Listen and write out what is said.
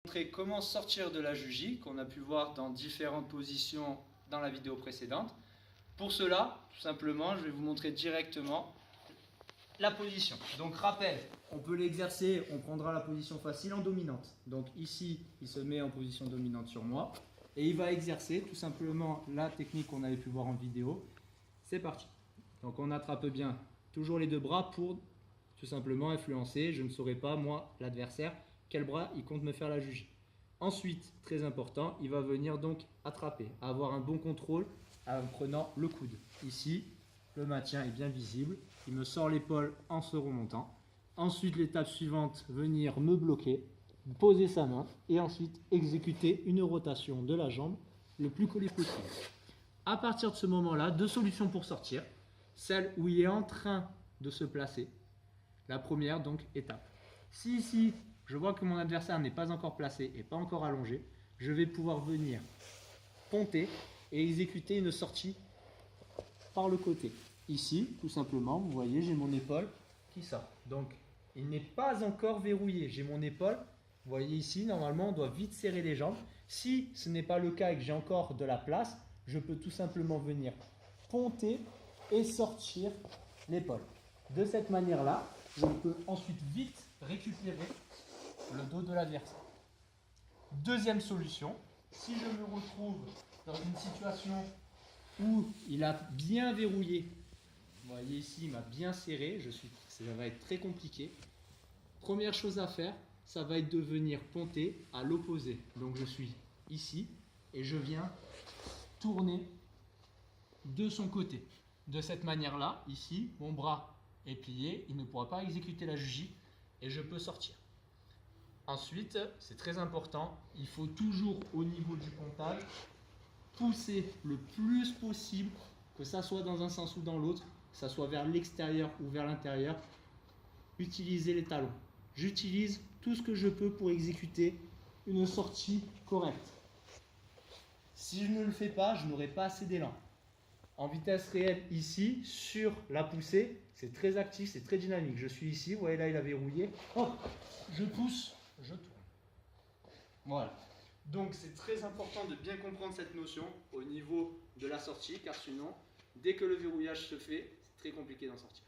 Montrer comment sortir de la jugie qu'on a pu voir dans différentes positions dans la vidéo précédente. Pour cela, tout simplement, je vais vous montrer directement la position. Donc rappel, on peut l'exercer, on prendra la position facile en dominante. Donc ici, il se met en position dominante sur moi et il va exercer tout simplement la technique qu'on avait pu voir en vidéo. C'est parti. Donc on attrape bien toujours les deux bras pour tout simplement influencer. Je ne saurais pas, moi, l'adversaire, quel bras il compte me faire la jugie. Ensuite, très important, il va venir donc attraper, avoir un bon contrôle en prenant le coude. Ici, le maintien est bien visible. Il me sort l'épaule en se remontant. Ensuite, l'étape suivante, venir me bloquer, poser sa main et ensuite exécuter une rotation de la jambe le plus collé possible. À partir de ce moment-là, deux solutions pour sortir. Celle où il est en train de se placer. La première, donc, étape. Si ici, je vois que mon adversaire n'est pas encore placé et pas encore allongé, je vais pouvoir venir ponter et exécuter une sortie par le côté. Ici, tout simplement, vous voyez, j'ai mon épaule qui sort. Donc, il n'est pas encore verrouillé. J'ai mon épaule. Vous voyez ici, normalement, on doit vite serrer les jambes. Si ce n'est pas le cas et que j'ai encore de la place, je peux tout simplement venir ponter et sortir l'épaule. De cette manière-là, je peux ensuite vite récupérer le dos de l'adversaire. Deuxième solution, si je me retrouve dans une situation où il a bien verrouillé, vous voyez ici, il m'a bien serré, ça va être très compliqué. Première chose à faire, ça va être de venir ponter à l'opposé. Donc je suis ici et je viens tourner de son côté. De cette manière-là, ici, mon bras est plié, il ne pourra pas exécuter la jugie et je peux sortir. Ensuite, c'est très important, il faut toujours au niveau du pontage pousser le plus possible, que ça soit dans un sens ou dans l'autre, que ça soit vers l'extérieur ou vers l'intérieur, utiliser les talons. J'utilise tout ce que je peux pour exécuter une sortie correcte. Si je ne le fais pas, je n'aurai pas assez d'élan. En vitesse réelle ici, sur la poussée, c'est très actif, c'est très dynamique. Je suis ici, vous voyez là il a verrouillé, hop, je pousse, je tourne. Voilà. Donc c'est très important de bien comprendre cette notion au niveau de la sortie, car sinon, dès que le verrouillage se fait, c'est très compliqué d'en sortir.